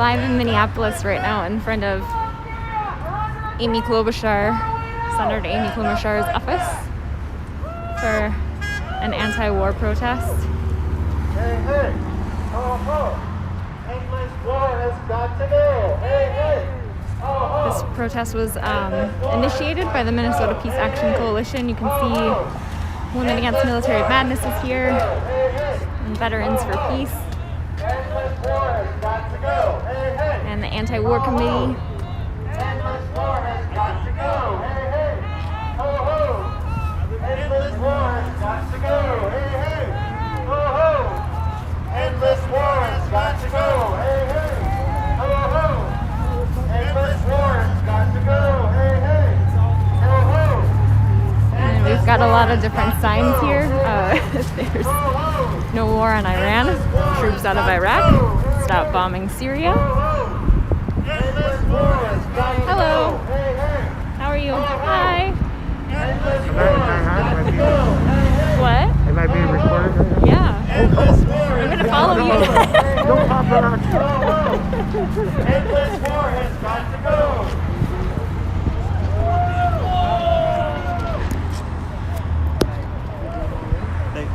live in Minneapolis right now in front of Amy Klobuchar, Senator Amy Klobuchar's office for an anti-war protest. Hey, hey, ho, ho, endless war has got to go. Hey, hey, ho, ho. This protest was initiated by the Minnesota Peace Action Coalition. You can see Women Against Military Madness is here, and Veterans for Peace, Endless war has got to go. Hey, hey, and the Anti-War Committee. endless war has got to go. Hey, hey, ho, ho, endless war has got to go. Hey, hey, ho, ho, endless war has got to go. Hey, hey, ho, ho, endless war has got to go. Hey, hey, ho, ho. And we've got a lot of different signs here. There's no war on Iran, troops out of Iraq, stop bombing Syria. Hello, how are you? Hi. What? Am I being recorded right now? Yeah. I'm gonna follow you. Don't pop around. Endless war has got to go. Hey.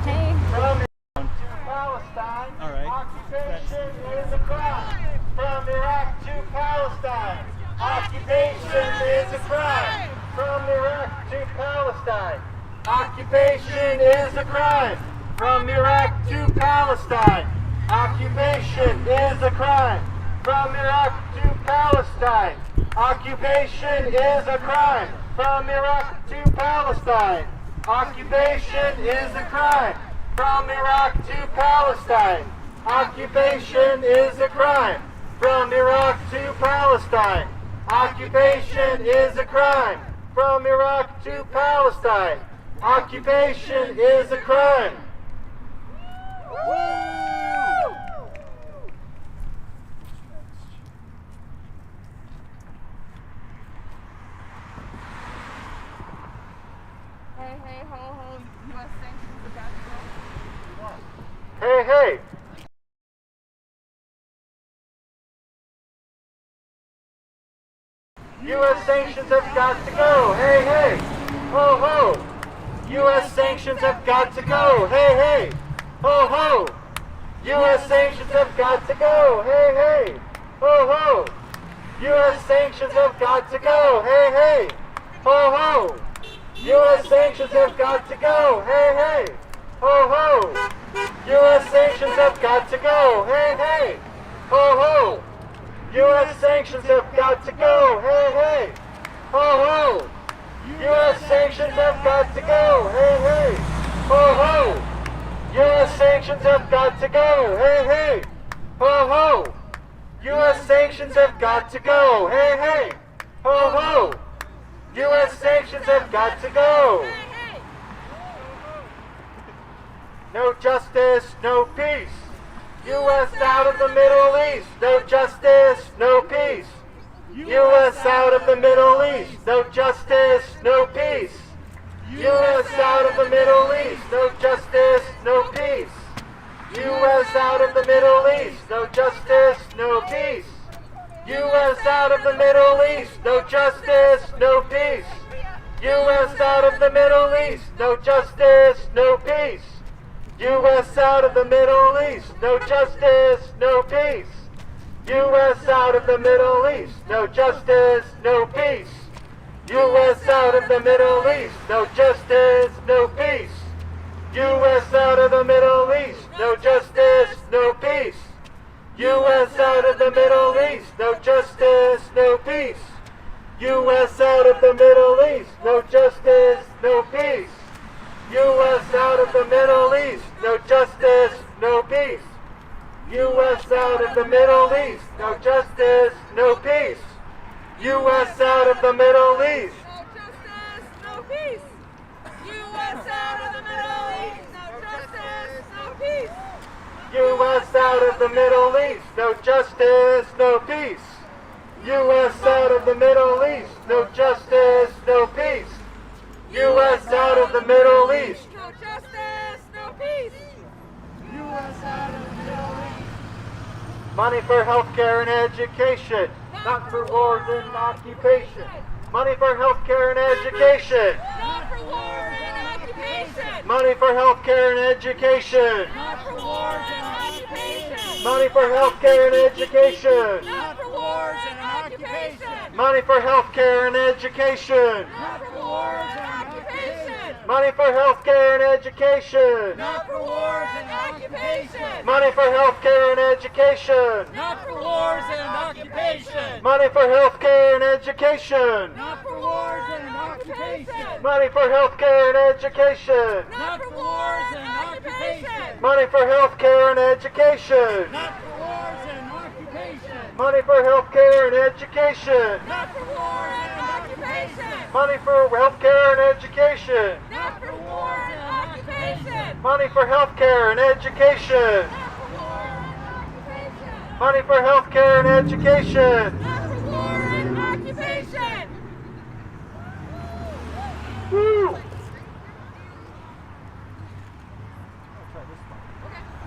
From Palestine, All right. occupation is a crime. From Iraq to Palestine, occupation is a crime. From Iraq to Palestine, occupation is a crime. From Iraq to Palestine, occupation is a crime. From Iraq to Palestine, occupation is a crime. From Iraq to Palestine, occupation is a crime. From Iraq to Palestine, occupation is a crime. From Iraq to Palestine, occupation is a crime. From Iraq to Palestine, occupation is a crime. Hey, hey, ho, ho, U.S. sanctions have got to go. Hey, hey. U.S. sanctions have got to go. Hey, hey. Ho, ho. U.S. sanctions have got to go. Hey, hey. Ho, ho. U.S. sanctions have got to go. Hey, hey. Ho, ho. U.S. sanctions have got to go. Hey, hey. Ho, ho. U.S. sanctions have got to go. Hey, hey. Ho, ho. U.S. sanctions have got to go. Hey, hey. Ho, ho. U.S. sanctions have got to go. Hey, hey. Ho, ho. U.S. sanctions have got to go. Hey, hey. Ho, ho. U.S. sanctions have got to go. Hey, hey. Ho, ho. U.S. sanctions have got to go. Hey, hey. Ho, ho. U.S. sanctions have got to go. No justice, no peace. U.S. out of the Middle East. No justice, no peace. U.S. out of the Middle East. No justice, no peace. U.S. out of the Middle East. No justice, no peace. U.S. out of the Middle East. No justice, no peace. U.S. out of the Middle East. No justice, no peace. U.S. out of the Middle East. No justice, no peace. U.S. out of the Middle East. No justice, no peace. U.S. out of the Middle East. No justice, no peace. U.S. out of the Middle East. No justice, no peace. U.S. out of the Middle East. No justice, no peace. U.S. out of the Middle East. No justice, no peace. U.S. out of the Middle East. No justice, no peace. U.S. out of the Middle East. No justice, no peace. U.S. out of the Middle East. No justice, no peace. U.S. out of the Middle East. No justice, no peace. U.S. out of the Middle East. No justice, no peace. U.S. out of the Middle East. No justice, no peace. U.S. out of the Middle East. No justice, no peace. U.S. out of the Middle East. No justice, no peace. U.S. out of the Middle East. Money for healthcare and education, not for wars and occupation. Money for healthcare and education. Not for wars and occupation. Money for healthcare and education. Not for wars and occupation. Money for healthcare and education. Not for wars and occupation. Money for healthcare and education. Not for wars and occupation. Money for healthcare and education. Not for wars and occupation. Money for healthcare and education. Not for wars and occupation. Money for healthcare and education. Not for wars and occupation. Money for healthcare and education. Not for wars and occupation. Money for healthcare and education. Not for wars and occupation. Money for healthcare and education. Not for wars and occupation. Money for healthcare and education. Not for wars and occupation. Money for healthcare and education. Not for wars and occupation. Money for healthcare and education. Not for wars and occupation. Woo!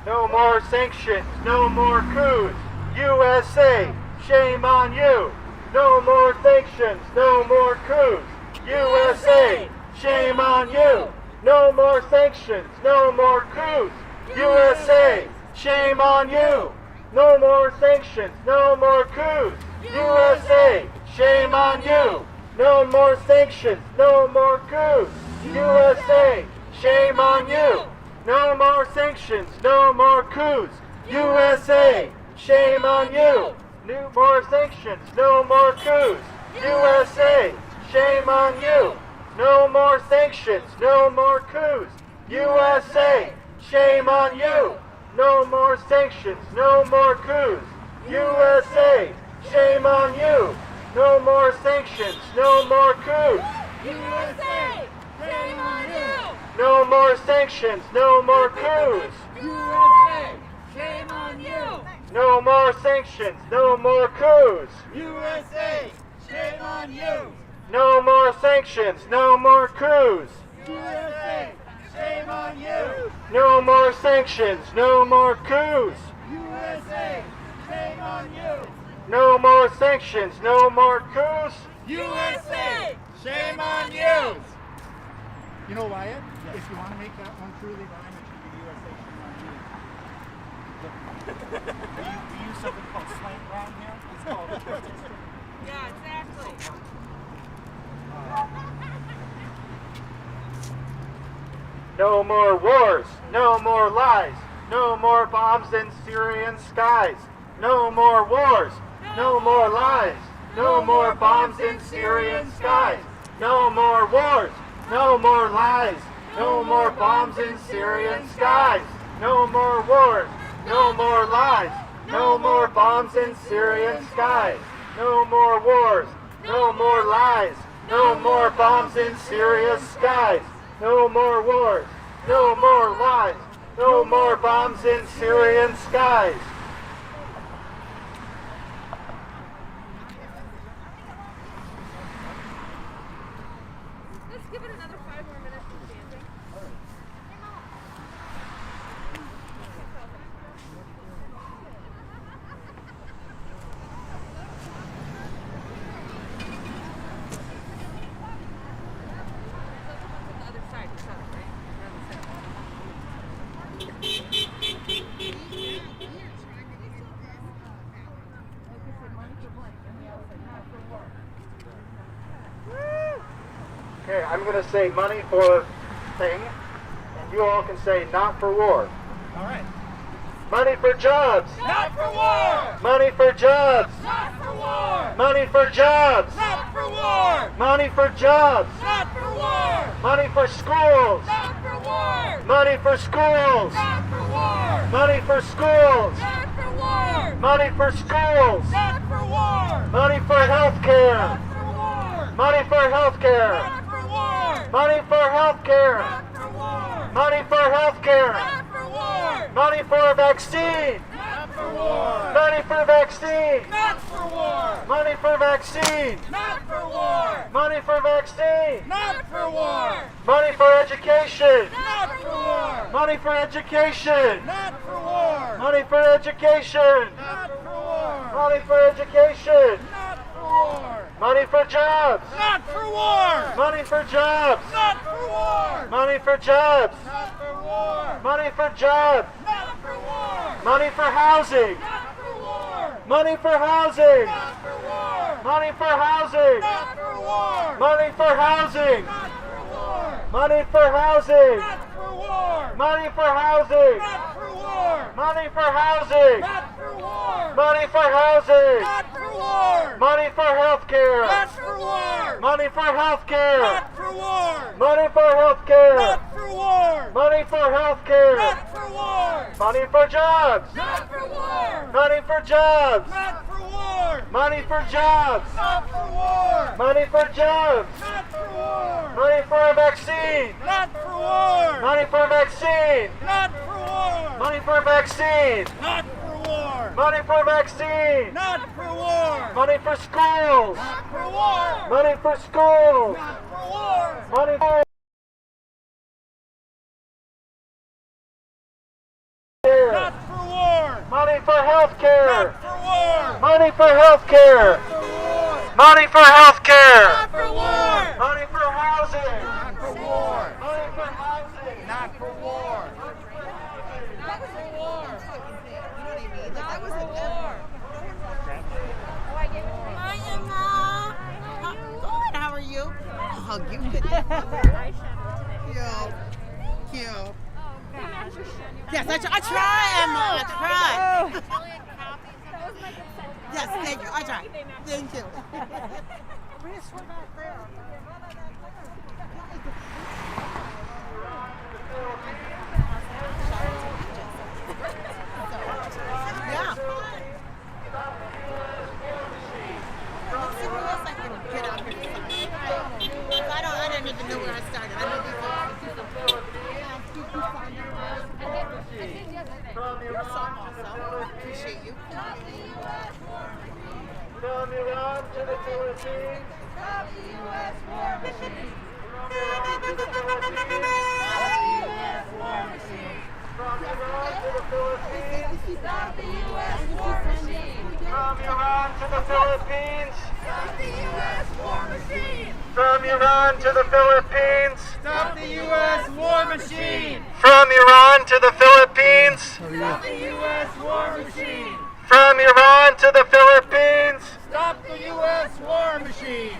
No more sanctions, no more coups. USA, shame on you. No more sanctions, no more coups. USA, shame on you. No more sanctions, no more coups. USA, shame on you. No more sanctions, no more coups. USA, shame on you. No more sanctions, no more coups. USA, shame on you. No more sanctions, no more coups. USA, shame on you. No more sanctions, no more coups. USA, shame on you. No more sanctions, no more coups. USA, shame on you. No more sanctions, no more coups. USA, shame on you. No more sanctions, no more coups. USA, shame on you. No more sanctions, no more coups. USA, shame on you. No more sanctions, no more coups. USA, shame on you. No more sanctions, no more coups. USA, shame on you. No more sanctions, no more coups. USA, shame on you. No more sanctions, no more coups. USA, shame on you. You know, Wyatt, if you want to make that one truly rhyme, it should be USA shame on you. We use something called slang around here. It's called Yeah, exactly. No more wars, no more lies, no more bombs in Syrian skies. No more wars, no more lies, no more bombs in Syrian skies. No more wars, no more lies, no more bombs in Syrian skies. No more wars, no more lies, no more bombs in Syrian skies. No more wars, no more lies, no more bombs in Syria's skies. No more wars, no more lies, no more bombs in Syrian skies. Let's give it another 5 more minutes of chanting. The other side, the center, right? Okay, I'm going to say money for thing, and you all can say not for war. all right. Money for jobs. Not for war! Money for jobs. Not for war! Money for jobs. Not for war! Money for jobs. Not for war! Money for schools. Not for war! Money for schools. Not for war! Money for schools. Not for war! Money for schools. Not for war! Money for healthcare. Not for war! Money for healthcare. Not for war! Money for healthcare. Not for war! Money for healthcare. Not for war! Money for a vaccine. Not for war! Money for vaccine. Not for war! Money for vaccine. Not for war! Money for vaccine. Not for war! Money for education. Not for war! Money for education. Not for war! Money for education. Not for Money for education. Not for war. Money for jobs. Not for war. Money for jobs. Not for war. Money for jobs. Not for war. Money for jobs. Not for war. Money for housing. Not for war. Money for housing. Not for war. Money for housing. Not for war. Money for housing. Not for war. Money for housing. Not for war. Money for housing. Not for war. Money for housing. Not for war. Money for housing. Not for war. Money for healthcare. Not for war. Money for healthcare. Not for war. Money for healthcare. Not for war. Money for healthcare. Not for war. Money for jobs. Not for war. Money for jobs. Not for war. Money for jobs. Not for war. Money for jobs. Not for war. Money for a vaccine. Not for war. Money for a vaccine. Not for war. Money for a vaccine. Not for war. Money for a vaccine. Not for war. Money for schools. Not for war. Money for schools. Not for war. Money for Not for war. money for healthcare. Not for war. Money for healthcare. For war. Money for healthcare. Not for war. Money for housing. Not for war. Money for housing. Not for war. Not for war. That was a war. Hi, Emma. Good. How are you? I'll hug you. Cute. Cute. Yes, I try, Emma. I try. Yes, thank you. I try. Thank you. Yeah. Let's see who else I can get out here to sign. I didn't even know where I started. I know these are appreciate you. From Iran to the Philippines. Stop the U.S. war machine. From Iran to the Philippines. Stop the U.S. war machine. From Iran to the Philippines. Stop the U.S. war machine. From Iran to the Philippines. Stop the U.S. war machine. From Iran to the Philippines. Stop the U.S. war machine. From Iran to the Philippines. Stop the U.S. war machine. From Iran to the Philippines. Stop the U.S. war machine.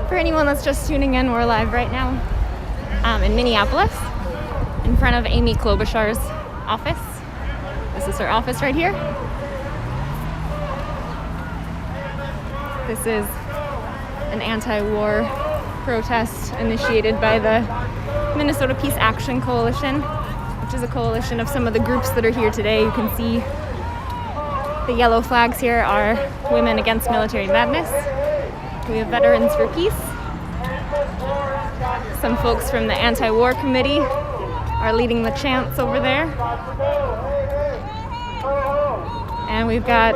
For anyone that's just tuning in, we're live right now in Minneapolis in front of Amy Klobuchar's office. This is her office right here. This is an anti-war protest initiated by the Minnesota Peace Action Coalition, which is a coalition of some of the groups that are here today. You can see the yellow flags here are Women Against Military Madness. We have Veterans for Peace. Some folks from the Anti-War Committee are leading the chants over there. And we've got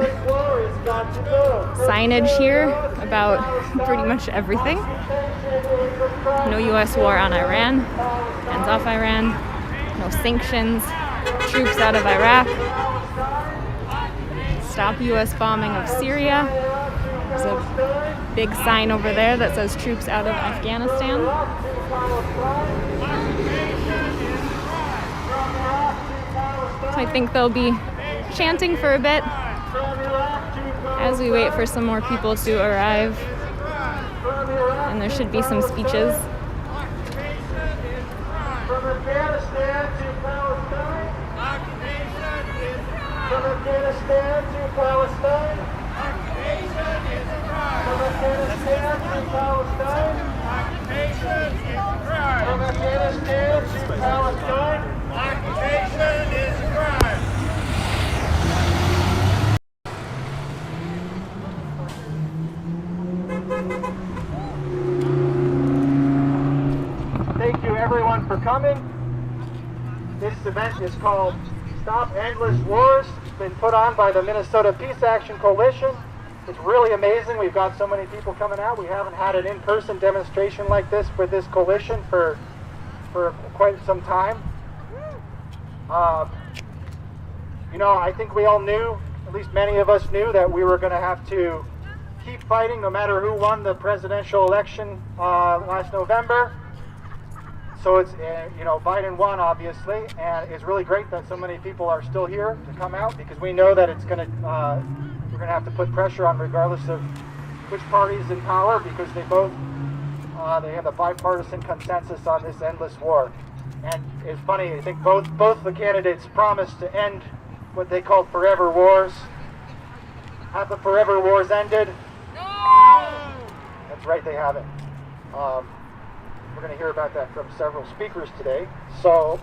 signage here about pretty much everything. No U.S. war on Iran, hands off Iran, no sanctions, troops out of Iraq, stop U.S. bombing of Syria. There's a big sign over there that says troops out of Afghanistan. So I think they'll be chanting for a bit as we wait for some more people to arrive. And there should be some speeches. From Afghanistan to Palestine. From Afghanistan to Palestine. From Afghanistan to Palestine. From Afghanistan to Palestine. Occupation is a crime. coming. This event is called Stop Endless Wars. It's been put on by the Minnesota Peace Action Coalition. It's really amazing. We've got so many people coming out. We haven't had an in-person demonstration like this for this coalition for quite some time. You know, I think we all knew, at least many of us knew, that we were going to have to keep fighting no matter who won the presidential election last November. So it's, you know, Biden won, obviously, and it's really great that so many people are still here to come out, because we know that it's going to, we're going to have to put pressure on regardless of which party is in power, because they both, they have a bipartisan consensus on this endless war. And it's funny, I think both the candidates promised to end what they called forever wars. Have the forever wars ended? No! That's right, they haven't. We're going to hear about that from several speakers today. So,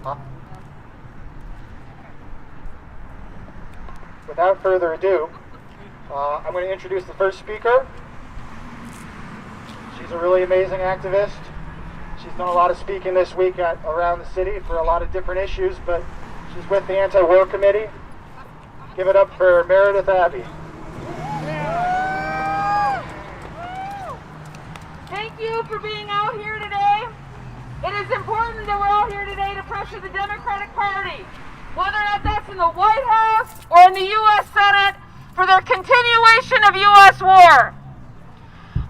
without further ado, I'm going to introduce the first speaker. She's a really amazing activist. She's done a lot of speaking this week around the city for a lot of different issues, but she's with the Anti-War Committee. Give it up for Meredith Abbey. Thank you for being out here today. It is important that we're out here today to pressure the Democratic Party, whether or not that's in the White House or in the U.S. Senate, for their continuation of U.S. war.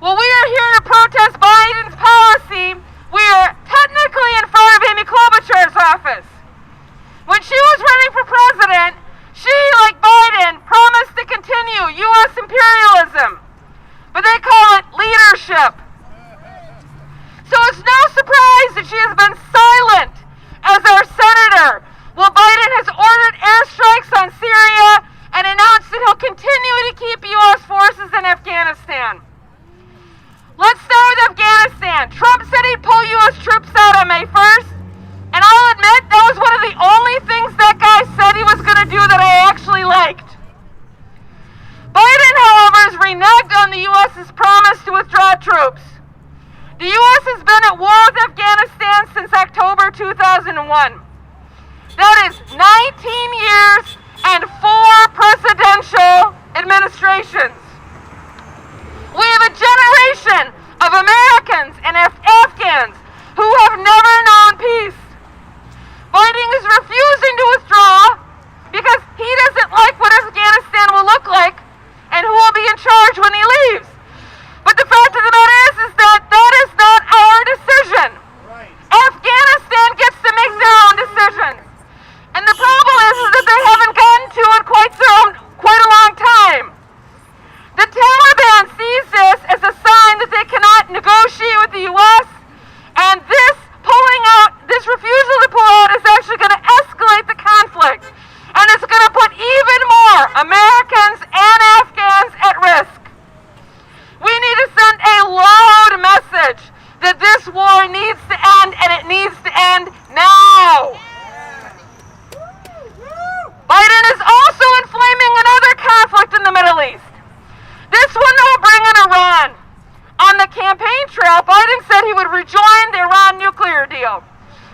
While we are here to protest Biden's policy, we are technically in front of Amy Klobuchar's office. When she was running for president, she, like Biden, promised to continue U.S. imperialism, but they call it leadership. So it's no surprise that she has been silent as our senator, while Biden has ordered airstrikes on Syria and announced that he'll continue to keep U.S. forces in Afghanistan. Let's start with Afghanistan. Trump said he'd pull U.S. troops out on May 1st, and I'll admit that was one of the only things that guy said he was going to do that I actually liked. Biden, however, has reneged on the U.S.'s promise to withdraw troops. The U.S. has been at war with Afghanistan since October 2001. That is 19 years and 4 presidential administrations. We have a generation of Americans and Afghans who have never known peace. Biden is refusing to withdraw because he doesn't like what Afghanistan will look like and who will be in charge when he leaves. But the fact of the matter is that that is not our decision. Right. Afghanistan gets to make their own decisions. And the problem is that they haven't gotten to it quite a long time. The Taliban sees this as a sign that they cannot negotiate with the U.S., and this refusal to pull out is actually going to escalate the conflict, and it's going to put even more Americans and Afghans at risk. We need to send a loud message that this war needs to end, and it needs to end now. Biden is also inflaming another conflict in the Middle East. This one will bring in Iran. On the campaign trail, Biden said he would rejoin the Iran nuclear deal.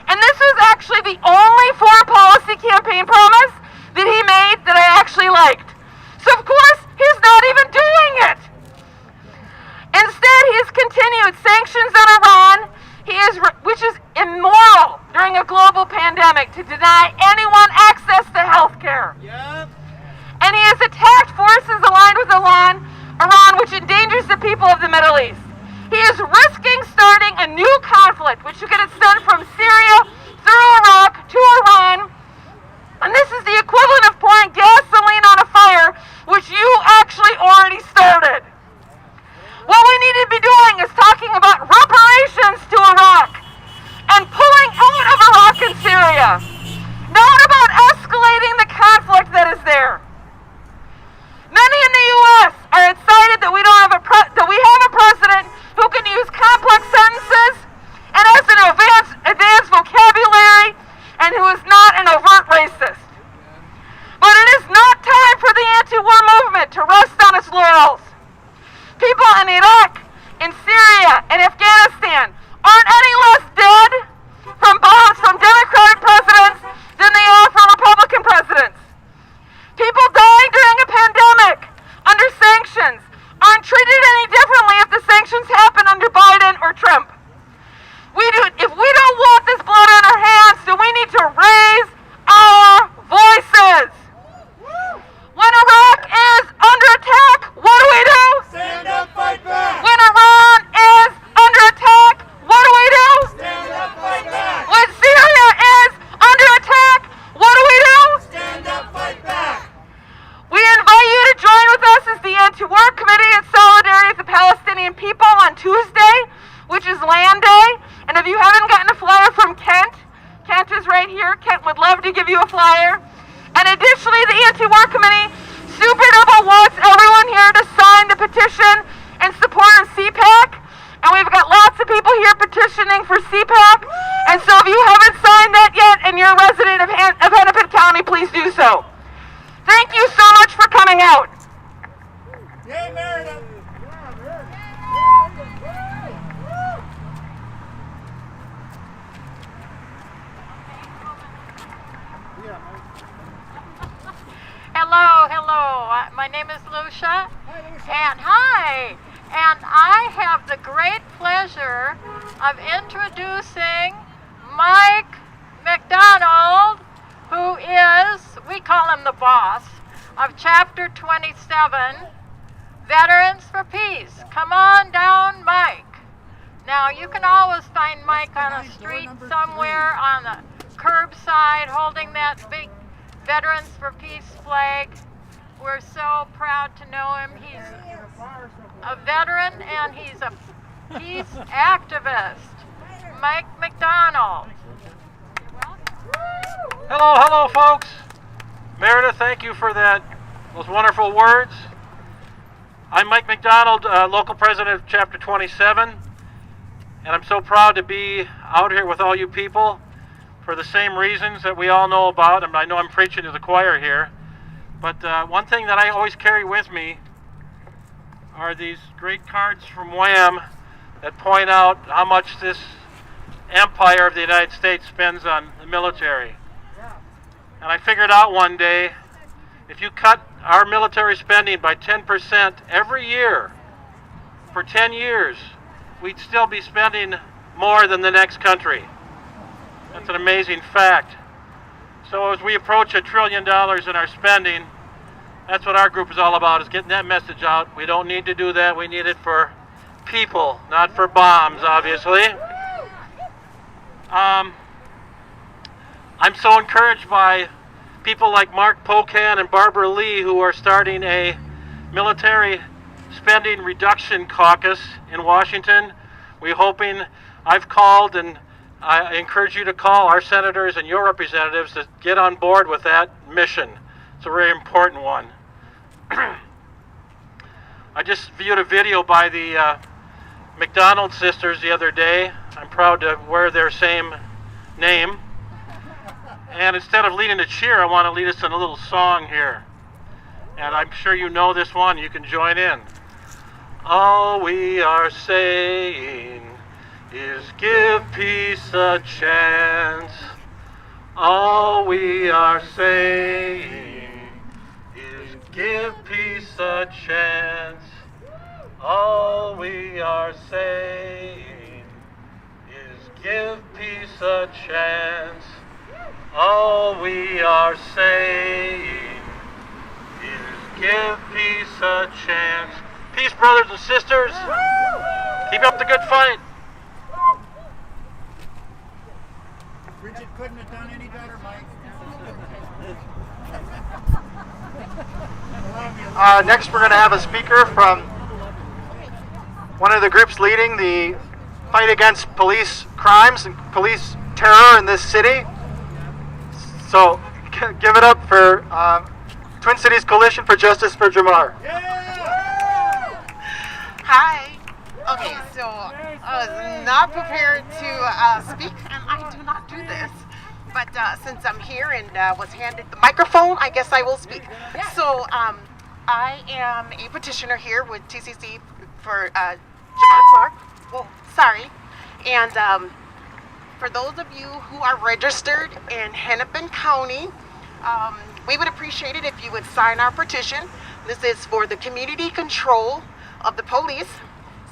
And this was actually the only foreign policy campaign promise that he made that I actually liked. So of course, he's not even doing it. Instead, he has continued sanctions on Iran, which is immoral during a global pandemic to deny anyone access to health care. Yep. And he has attacked forces aligned with Iran, which endangers the people of the Middle East. He is risking starting a new conflict, which could extend from Syria through Iraq to Iran. And this is the equivalent of pouring gasoline on a fire, which you actually already started. What we need to be doing is talking about reparations to Iraq and pulling out of Iraq and Syria, not about escalating the conflict that is there. Many in the U.S. are excited that we have a president who can use complex sentences and has an advanced vocabulary and who is not an overt racist. But it is not time for the anti-war movement to rest on its laurels. People in Iraq, in Syria, and Afghanistan aren't any less dead from bombs from here. Kent would love to give you a flyer. And additionally, the Anti-War Committee super double wants everyone here to sign the petition in support of CPAC. And we've got lots of people here petitioning for CPAC. And so if you haven't signed that yet and you're a resident of Hennepin County, please do so. Thank you so much for coming out. Yay, Meredith! Hello. My name is Lucia. Hi. And I have the great pleasure of introducing Mike McDonald, who is, we call him the boss, of Chapter 27, Veterans for Peace. Come on down, Mike. Now, you can always find Mike on a street somewhere, on the curbside, holding that big Veterans for Peace flag. We're so proud to know him. He's a veteran and he's a peace activist. Mike McDonald. Hello, folks. Meredith, thank you for those wonderful words. I'm Mike McDonald, local president of Chapter 27, and I'm so proud to be out here with all you people for the same reasons that we all know about. I know I'm preaching to the choir here, but one thing that I always carry with me are these great cards from Wham that point out how much this empire of the United States spends on the military. And I figured out one day, if you cut our military spending by 10% every year for 10 years, we'd still be spending more than the next country. That's an amazing fact. So as we approach $1 trillion in our spending, that's what our group is all about, is getting that message out. We don't need to do that. We need it for people, not for bombs, obviously. I'm so encouraged by people like Mark Pocan and Barbara Lee, who are starting a military spending reduction caucus in Washington. We're hoping, I've called, and I encourage you to call our senators and your representatives to get on board with that mission. It's a very important one. I just viewed a video by the McDonald sisters the other day. I'm proud to wear their same name. And instead of leading a cheer, I want to lead us in a little song here. And I'm sure you know this one. You can join in. All we are saying is give peace a chance. All we are saying is give peace a chance. All we are saying is give peace a chance. All we are saying is give peace a chance. Peace, brothers and sisters. Keep up the good fight. Bridget couldn't have done any better, Mike. Next, we're going to have a speaker from one of the groups leading the fight against police crimes and police terror in this city. So, give it up for Twin Cities Coalition for Justice for Jamar. Hi. Okay, so I was not prepared to speak, and I do not do this. But since I'm here and was handed the microphone, I guess I will speak. So I am a petitioner here with TCC for Jamar Clark. Well, sorry. And for those of you who are registered in Hennepin County, we would appreciate it if you would sign our petition. This is for the community control of the police.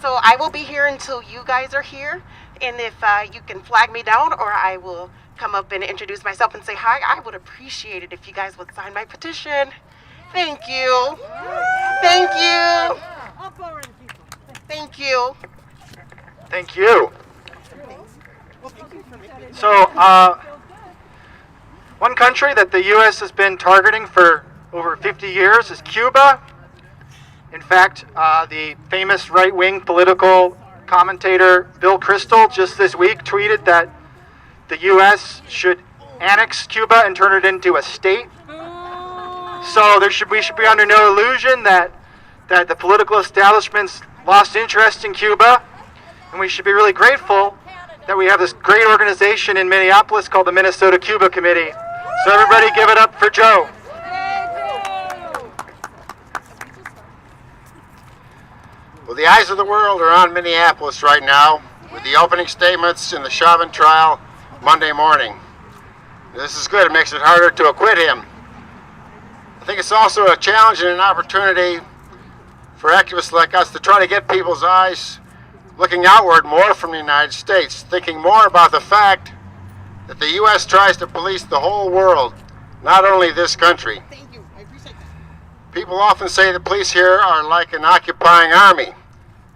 So I will be here until you guys are here. And if you can flag me down, or I will come up and introduce myself and say hi, I would appreciate it if you guys would sign my petition. Thank you. Thank you. Thank you. Thank you. So, one country that the U.S. has been targeting for over 50 years is Cuba. In fact, the famous right-wing political commentator Bill Kristol just this week tweeted that the U.S. should annex Cuba and turn it into a state. So we should be under no illusion that the political establishment's lost interest in Cuba, and we should be really grateful that we have this great organization in Minneapolis called the Minnesota Cuba Committee. So everybody give it up for Joe. Well, the eyes of the world are on Minneapolis right now with the opening statements in the Chauvin trial Monday morning. This is good. It makes it harder to acquit him. I think it's also a challenge and an opportunity for activists like us to try to get people's eyes looking outward more from the United States, thinking more about the fact that the U.S. tries to police the whole world, not only this country. Thank you. I appreciate that. People often say the police here are like an occupying army,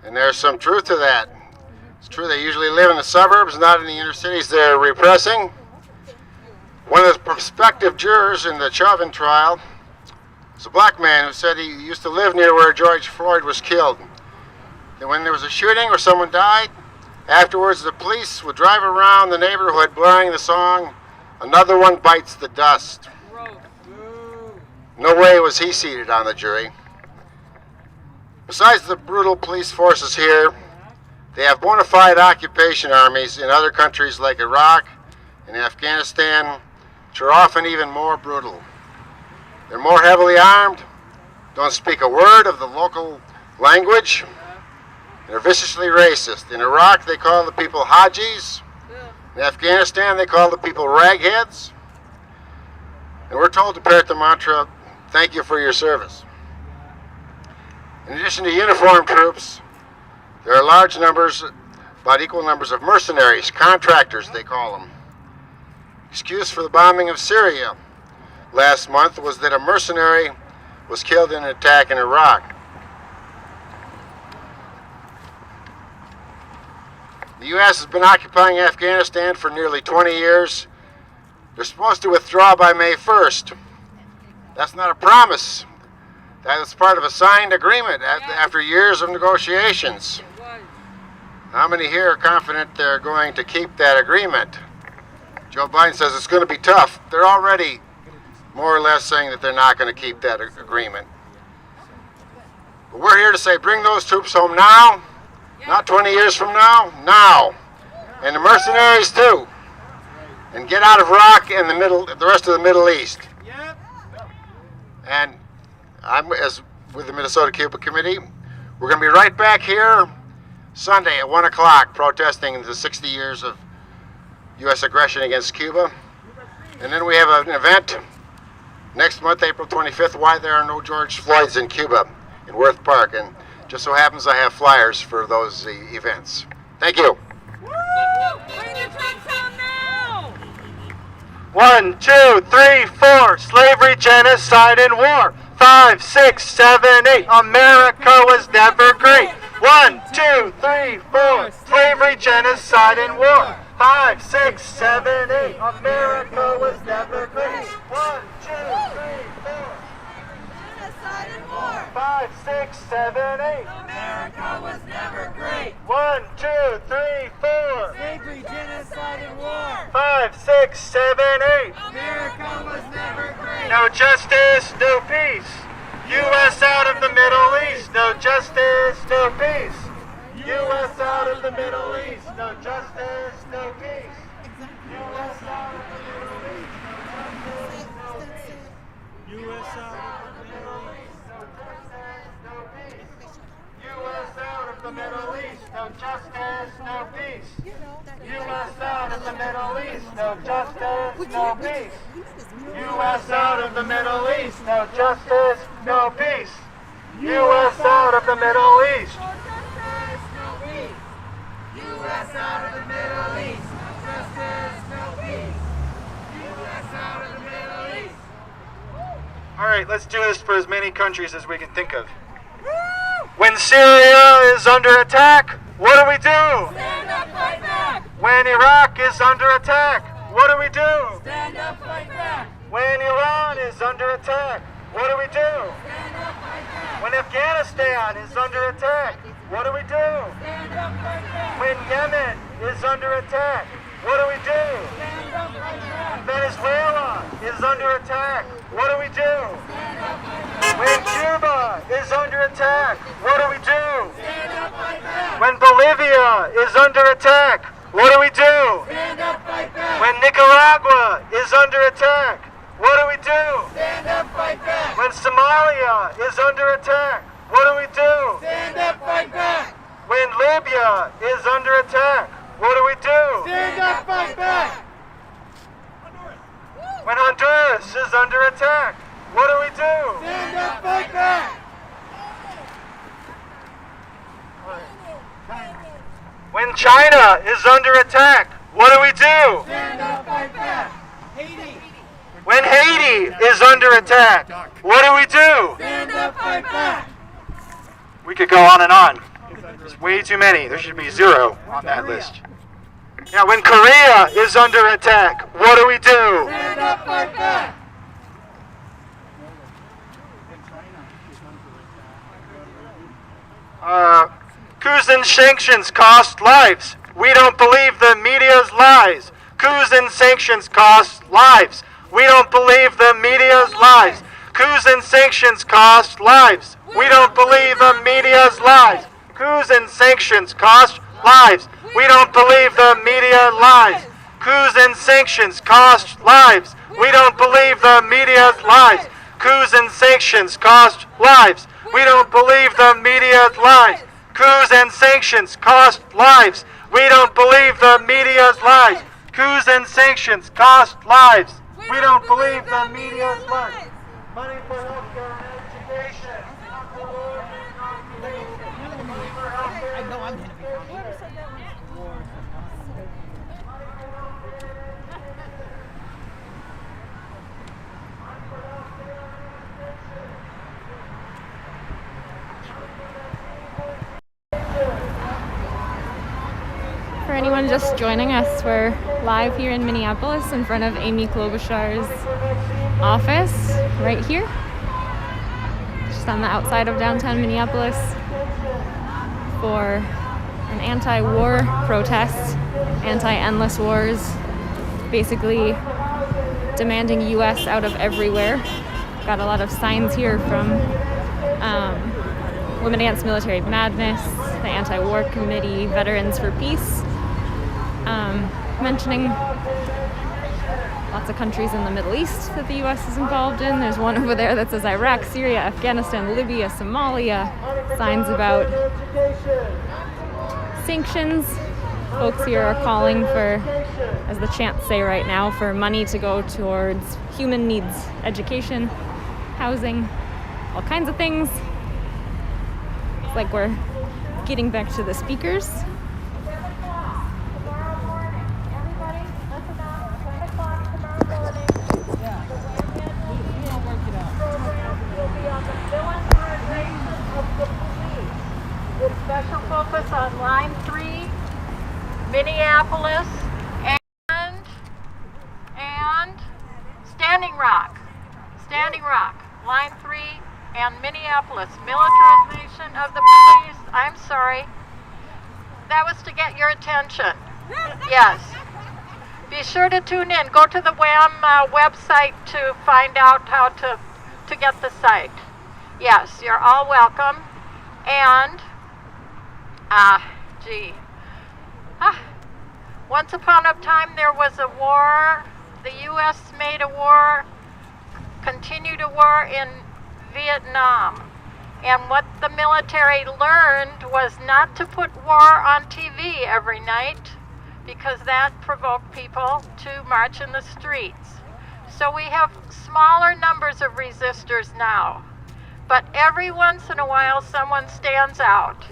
and there's some truth to that. It's true they usually live in the suburbs, not in the inner cities they're repressing. One of the prospective jurors in the Chauvin trial was a black man who said he used to live near where George Floyd was killed. And when there was a shooting or someone died, afterwards the police would drive around the neighborhood blaring the song, "Another One Bites the Dust." No way was he seated on the jury. Besides the brutal police forces here, they have bona fide occupation armies in other countries like Iraq and Afghanistan, which are often even more brutal. They're more heavily armed, don't speak a word of the local language, and are viciously racist. In Iraq, they call the people Hajis. In Afghanistan, they call the people ragheads. And we're told to parrot the mantra, "Thank you for your service." In addition to uniformed troops, there are large numbers, about equal numbers of mercenaries, contractors they call them. Excuse for the bombing of Syria last month was that a mercenary was killed in an attack in Iraq. The U.S. has been occupying Afghanistan for nearly 20 years. They're supposed to withdraw by May 1st. That's not a promise. That is part of a signed agreement after years of negotiations. How many here are confident they're going to keep that agreement? Joe Biden says it's going to be tough. They're already more or less saying that they're not going to keep that agreement. But we're here to say bring those troops home now, not 20 years from now, now. And the mercenaries too. And get out of Iraq and the rest of the Middle East. And I'm, as with the Minnesota Cuba Committee, we're going to be right back here Sunday at 1 o'clock protesting the 60 years of U.S. aggression against Cuba. And then we have an event next month, April 25th, why there are no George Floyds in Cuba in Worth Park. And just so happens I have flyers for those events. Thank you. Bring the trucks home now! 1, 2, 3, 4, slavery, genocide, and war. 5, 6, 7, 8, America was never great. 1, 2, 3, 4, slavery, genocide, and war. 5, 6, 7, 8, America was never great. 1, 2, 3, 4, genocide and war. 5, 6, 7, 8, America was never great. 1, 2, 3, 4, Slavery, genocide, and war. 5, 6, 7, 8. America was never great. No justice, no peace. U.S. out of the Middle East. No justice, no peace. U.S. out of the Middle East. No justice, no peace. U.S. out of the Middle East. U.S. out of the Middle East. No justice, no peace. U.S. out of the Middle East. No justice, no peace. U.S. out of the Middle East. No justice, no peace. U.S. out of the Middle East. No justice, no peace. U.S. out of the Middle East. U.S. out of the Middle East. No justice, no peace. U.S. out of the Middle East. All right, let's do this for as many countries as we can think of. When Syria is under attack, what do we do? Stand up, fight back. When Iraq is under attack, what do we do? Stand up, fight back. When Iran is under attack, what do we do? Stand up, fight back. When Afghanistan is under attack, what do we do? Stand up, fight back. When Yemen is under attack, what do we do? Stand up, fight back. Venezuela is under attack, what do we do? When Cuba is under attack, what do we do? When Bolivia is under attack, what do we do? When Nicaragua is under attack, what do we do? When Somalia is under attack, what do we do? When Libya is under attack, what do we do? When Honduras is under attack, what do we do? When China is under attack, what do we do? When Haiti is under attack, what do we do? We could go on and on. There's way too many. There should be 0 on that list. Yeah, when Korea is under attack, what do we do? Coups and sanctions cost lives. We don't believe the media's lies. Coups and sanctions cost lives. We don't believe the media's lies. Coups and sanctions cost lives. We don't believe the media's lies. Coups and sanctions cost lives. We don't believe the media lies. Coups and sanctions cost lives. We don't believe the media's lies. Coups and sanctions cost lives. We don't believe the media's lies. Coups and sanctions cost lives. We don't believe the media's lies. Coups and sanctions cost lives. We don't believe the media's lies. Money for healthcare and education. Not for war and inoculation. Money for healthcare and education. For anyone just joining us, we're live here in Minneapolis in front of Amy Klobuchar's office, right here, just on the outside of downtown Minneapolis, for an anti-war protest, anti-endless wars, basically demanding U.S. out of everywhere. Got a lot of signs here from Women Against Military Madness, the Anti-War Committee, Veterans for Peace, mentioning lots of countries in the Middle East that the U.S. is involved in. There's one over there that says Iraq, Syria, Afghanistan, Libya, Somalia, signs about sanctions. Folks here are calling for, as the chants say right now, for money to go towards human needs, education, housing, all kinds of things. It's like we're getting back to the speakers. Special focus on line 3, Minneapolis, and Standing Rock, line 3, and Minneapolis. Militarization of the police. I'm sorry. That was to get your attention. Yes. Be sure to tune in. Go to the WHAM website to find out how to get the site. Yes, you're all welcome. And once upon a time there was a war. The U.S. made a war, continued a war in Vietnam. And what the military learned was not to put war on TV every night, because that provoked people to march in the streets. So we have smaller numbers of resistors now. But every once in a while someone stands out.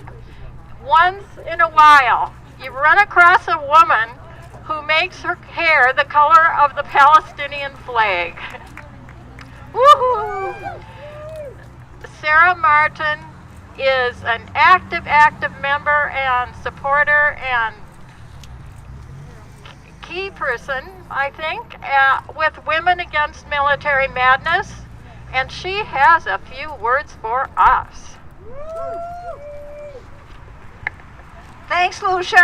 Once in a while, you run across a woman who makes her hair the color of the Palestinian flag. Woohoo! Sarah Martin is an active member and supporter and key person, I think, with Women Against Military Madness, and she has a few words for us. Thanks, Lucia.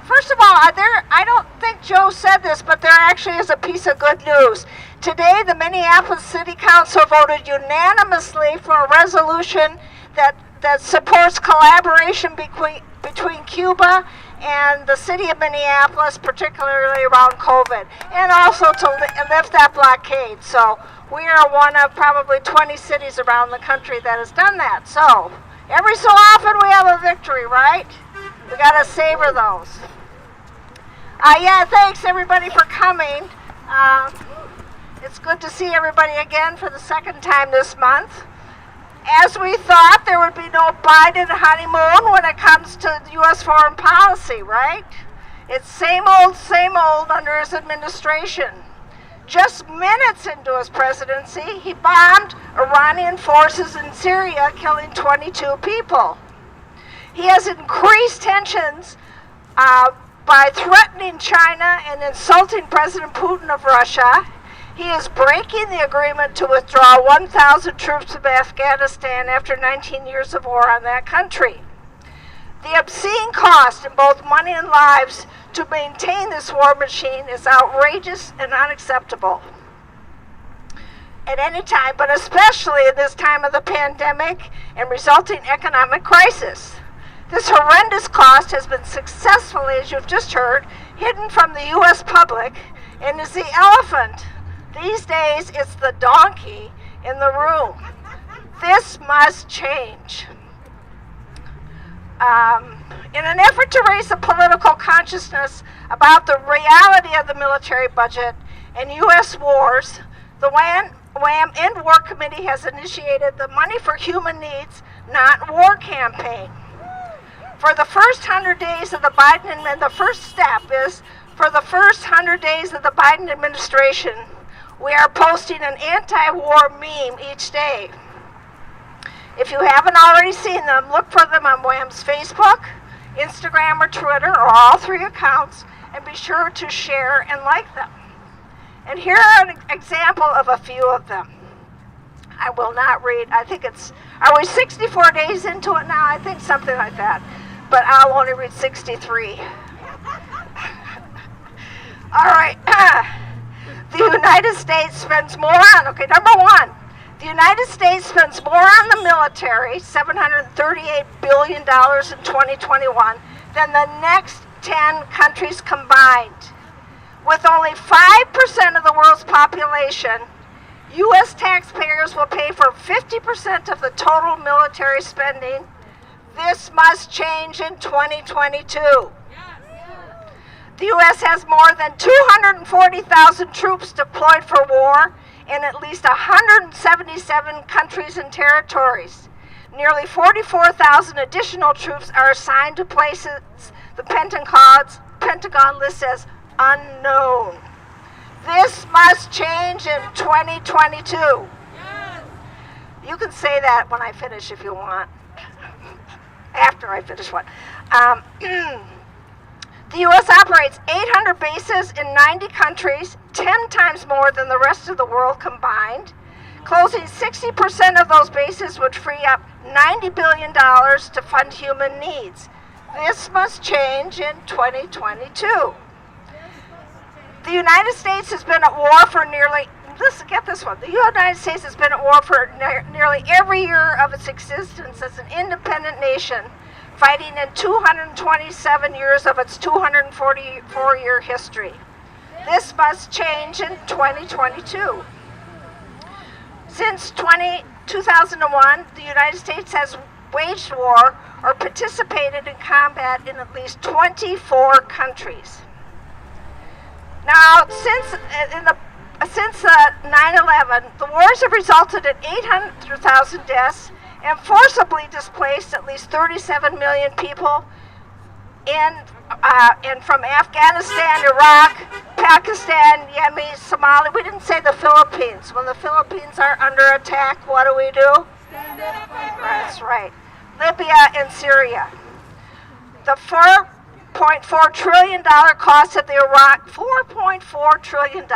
First of all, I don't think Joe said this, but there actually is a piece of good news. Today, the Minneapolis City Council voted unanimously for a resolution that supports collaboration between Cuba and the city of Minneapolis, particularly around COVID, and also to lift that blockade. So we are one of probably 20 cities around the country that has done that. So every so often we have a victory, right? We got to savor those. Yeah, thanks everybody for coming. It's good to see everybody again for the second time this month. As we thought, there would be no Biden honeymoon when it comes to U.S. foreign policy, right? It's same old under his administration. Just minutes into his presidency, he bombed Iranian forces in Syria, killing 22 people. He has increased tensions by threatening China and insulting President Putin of Russia. He is breaking the agreement to withdraw 1,000 troops from Afghanistan after 19 years of war on that country. The obscene cost in both money and lives to maintain this war machine is outrageous and unacceptable at any time, but especially at this time of the pandemic and resulting economic crisis. This horrendous cost has been successfully, as you've just heard, hidden from the U.S. public and is the elephant. These days, it's the donkey in the room. This must change. In an effort to raise the political consciousness about the reality of the military budget and U.S. wars, the WHAM End War Committee has initiated the Money for Human Needs, Not War campaign. For the first 100 days of the Biden administration, the first step is for the first 100 days of the Biden administration, we are posting an anti-war meme each day. If you haven't already seen them, look for them on WHAM's Facebook, Instagram, or Twitter, or all three accounts, and be sure to share and like them. And here are an example of a few of them. I will not read. Are we 64 days into it now? I think something like that. But I'll only read 63. All right. The United States spends more on, number one, the United States spends more on the military, $738 billion in 2021, than the next 10 countries combined. With only 5% of the world's population, U.S. taxpayers will pay for 50% of the total military spending. This must change in 2022. The U.S. has more than 240,000 troops deployed for war in at least 177 countries and territories. Nearly 44,000 additional troops are assigned to places the Pentagon lists as unknown. This must change in 2022. You can say that when I finish if you want. After I finish one. The U.S. operates 800 bases in 90 countries, 10 times more than the rest of the world combined. Closing 60% of those bases would free up $90 billion to fund human needs. This must change in 2022. The United States has been at war for the United States has been at war for nearly every year of its existence as an independent nation, fighting in 227 years of its 244-year history. This must change in 2022. Since 2001, the United States has waged war or participated in combat in at least 24 countries. Now, since 9/11, the wars have resulted in 800,000 deaths and forcibly displaced at least 37 million people in from Afghanistan, Iraq, Pakistan, Yemen, Somalia. We didn't say the Philippines. When the Philippines are under attack, what do? Stand up, fight back. That's right. Libya and Syria. The $4.4 trillion cost of the Iraq, $4.4 trillion.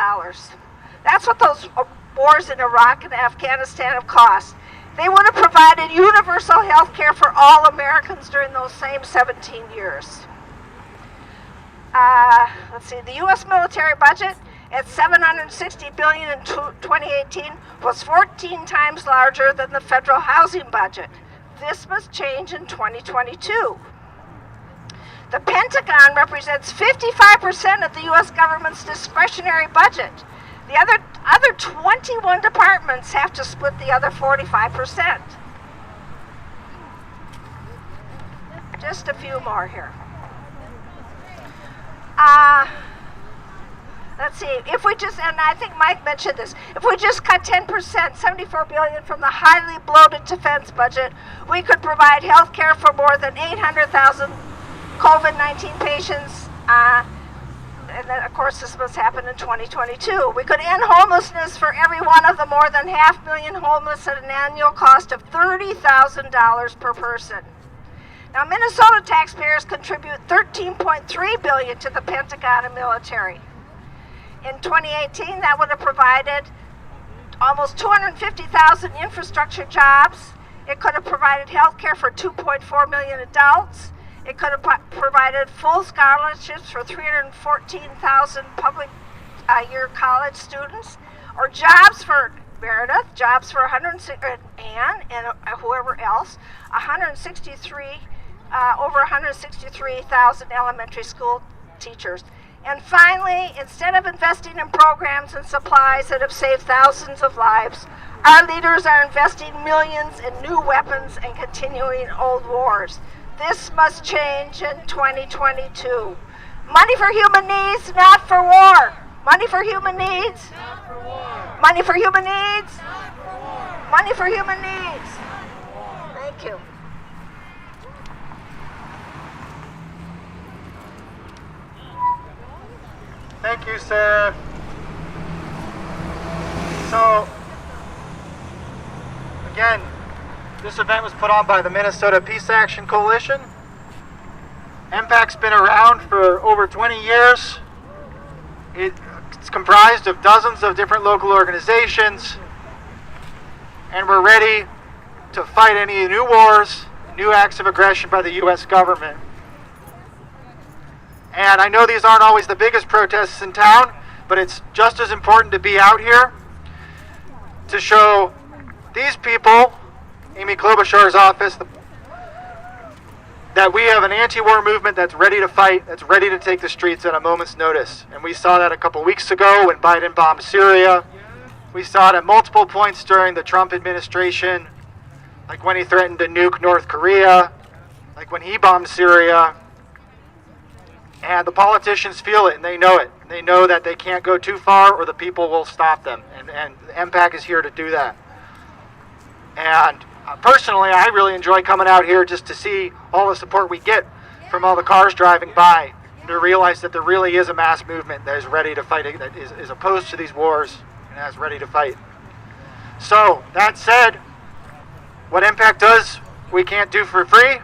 That's what those wars in Iraq and Afghanistan have cost. They would have provided universal health care for all Americans during those same 17 years. Let's see, the U.S. military budget at $760 billion in 2018 was 14 times larger than the federal housing budget. This must change in 2022. The Pentagon represents 55% of the U.S. government's discretionary budget. The other 21 departments have to split the other 45%. Just a few more here. Let's see, if we just, and I think Mike mentioned this, if we just cut 10%, $74 billion from the highly bloated defense budget, we could provide health care for more than 800,000 COVID-19 patients. And then, of course, this must happen in 2022. We could end homelessness for every one of the more than 500,000 homeless at an annual cost of $30,000 per person. Now, Minnesota taxpayers contribute $13.3 billion to the Pentagon and military. In 2018, that would have provided almost 250,000 infrastructure jobs. It could have provided health care for 2.4 million adults. It could have provided full scholarships for 314,000 public year college students, or jobs for Meredith, jobs for Ann and whoever else, over 163,000 elementary school teachers. And finally, instead of investing in programs and supplies that have saved thousands of lives, our leaders are investing millions in new weapons and continuing old wars. This must change in 2022. Money for human needs, not for war. Money for human needs. Not for war. Money for human needs. Not for war. Money for human needs. Thank you. Thank you, Sarah. So, again, this event was put on by the Minnesota Peace Action Coalition. MPAC's been around for over 20 years. It's comprised of dozens of different local organizations, and we're ready to fight any new wars, new acts of aggression by the U.S. government. And I know these aren't always the biggest protests in town, but it's just as important to be out here to show these people, Amy Klobuchar's office, that we have an anti-war movement that's ready to fight, that's ready to take the streets at a moment's notice. And we saw that a couple weeks ago when Biden bombed Syria. We saw it at multiple points during the Trump administration, like when he threatened to nuke North Korea, like when he bombed Syria. And the politicians feel it, and they know it. They know that they can't go too far or the people will stop them. And MPAC is here to do that. And personally, I really enjoy coming out here just to see all the support we get from all the cars driving by, and to realize that there really is a mass movement that is ready to fight, that is opposed to these wars and is ready to fight. So, that said, what MPAC does, we can't do for free.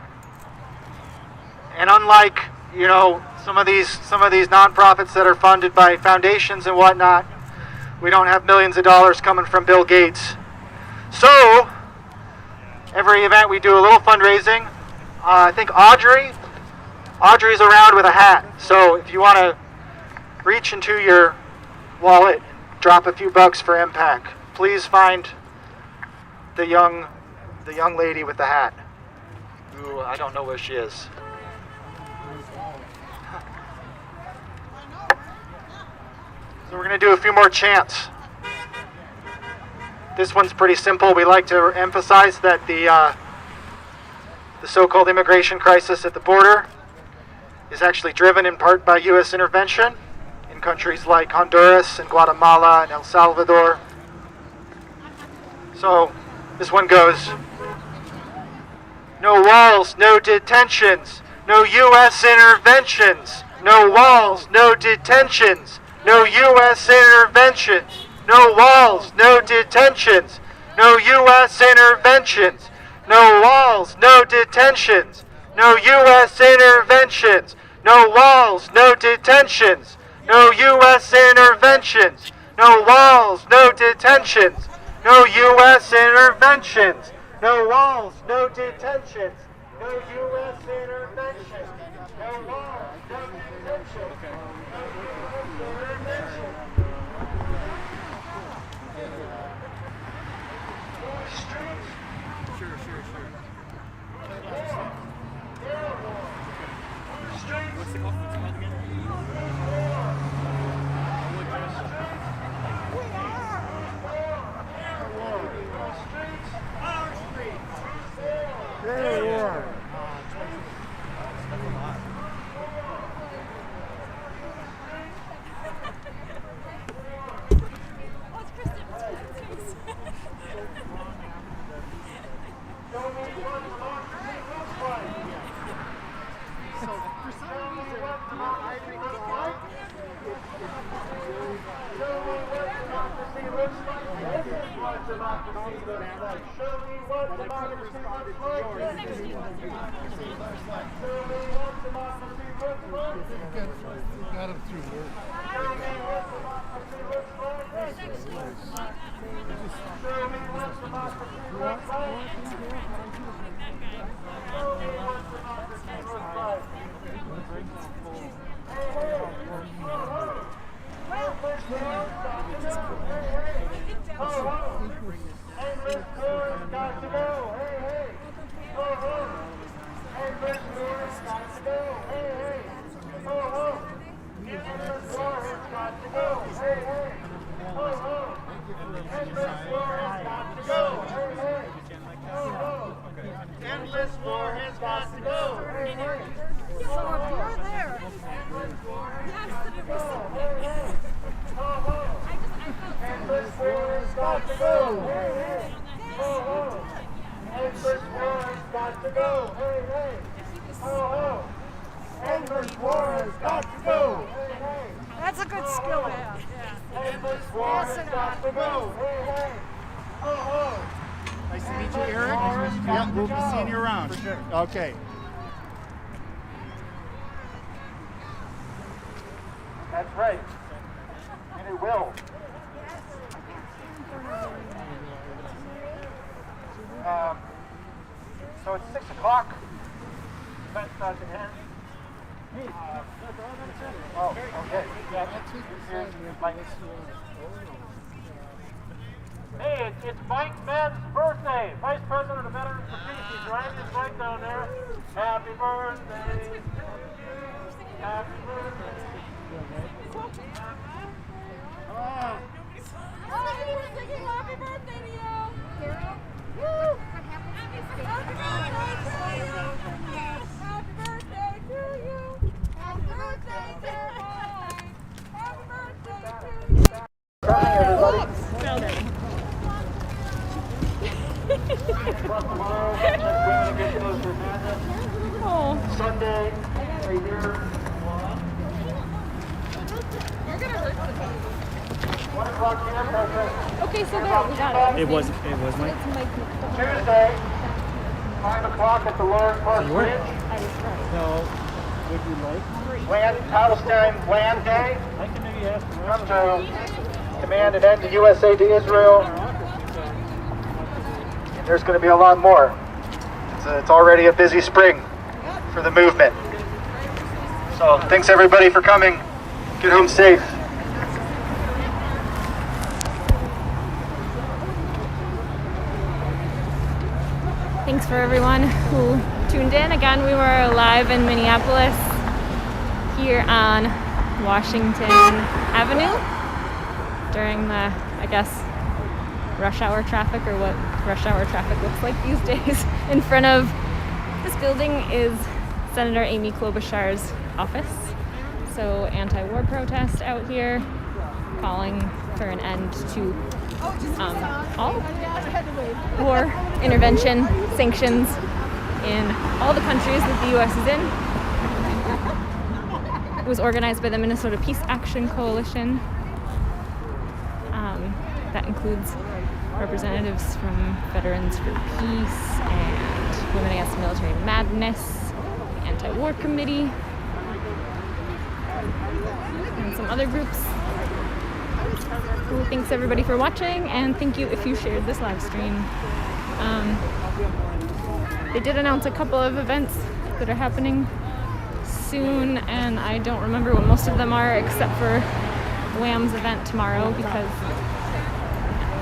And unlike, you know, some of these nonprofits that are funded by foundations and whatnot, we don't have millions of dollars coming from Bill Gates. So, every event we do a little fundraising. I think Audrey's around with a hat. So if you want to reach into your wallet, drop a few bucks for MPAC, please find the young lady with the hat. Ooh, I don't know where she is. So we're going to do a few more chants. This one's pretty simple. We like to emphasize that the so-called immigration crisis at the border is actually driven in part by U.S. intervention in countries like Honduras and Guatemala and El Salvador. So this one goes: no walls, no detentions, no U.S. interventions. No walls, no detentions, no U.S. interventions. No walls, no detentions, no U.S. interventions. No walls, no detentions, no U.S. interventions. No walls, no detentions, no U.S. interventions. No walls, no detentions, no U.S. interventions. No walls, no detentions, no U.S. intervention. No walls, no detention, no U.S. intervention. What's the call again? Got him through work. Endless war has got to go. Endless war has got to go. Endless war has got to go. Endless war has got to go. That's a good skill to have. Endless war has got to go. Nice to meet you, Eric. Yeah, we'll be seeing you around. For sure. Okay. That's right. And it will. So it's 6 o'clock. Event's about to end. Oh, okay. Here's Mike. Hey, it's Mike Mann's birthday. Vice President of Veterans for Peace. He's riding his bike down there. Happy birthday to you. Happy birthday. Oh, you were singing happy birthday to you. Carol? Woo! Happy birthday to you. Happy birthday to you. Happy birthday, dear boy. Happy birthday to you. Hi, everybody. Well done. Oh. Sunday, right here. 1 o'clock here, protest. Okay, so there, we got it. It was Mike. It's Mike McDonald. Tuesday, 5 o'clock at the Lawrence Park you weren't? Bridge. I was right. So, would you like? Palestine Land Day. I can maybe ask Come to demand an end to USA to Israel. And there's going to be a lot more. It's already a busy spring for the movement. So thanks everybody for coming. Get home safe. Thanks for everyone who tuned in. Again, we were live in Minneapolis here on Washington Avenue during the, I guess, rush hour traffic, or what rush hour traffic looks like these days. In front of this building is Senator Amy Klobuchar's office. So anti-war protest out here, calling for an end to all war, intervention, sanctions in all the countries that the U.S. is in. It was organized by the Minnesota Peace Action Coalition. That includes representatives from Veterans for Peace and Women Against Military Madness, the Anti-War Committee, and some other groups. Well, thanks everybody for watching, and thank you if you shared this live stream. They did announce a couple of events that are happening soon, and I don't remember what most of them are except for WHAM's event tomorrow, because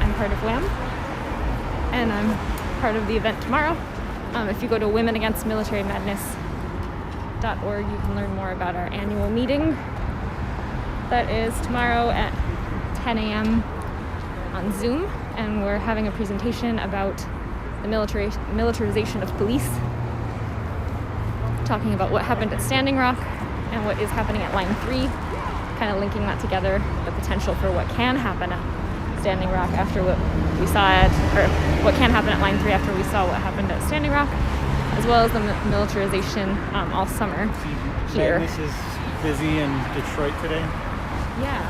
I'm part of WHAM and I'm part of the event tomorrow. If you go to womenagainstmilitarymadness.org, you can learn more about our annual meeting that is tomorrow at 10 a.m. on Zoom, and we're having a presentation about the militarization of police, talking about what happened at Standing Rock and what is happening at Line 3, kind of linking that together, the potential for what can happen at Standing Rock after what we saw or what can happen at Line 3 after we saw what happened at Standing Rock, as well as the militarization all summer here. Madness is busy in Detroit today. Yeah.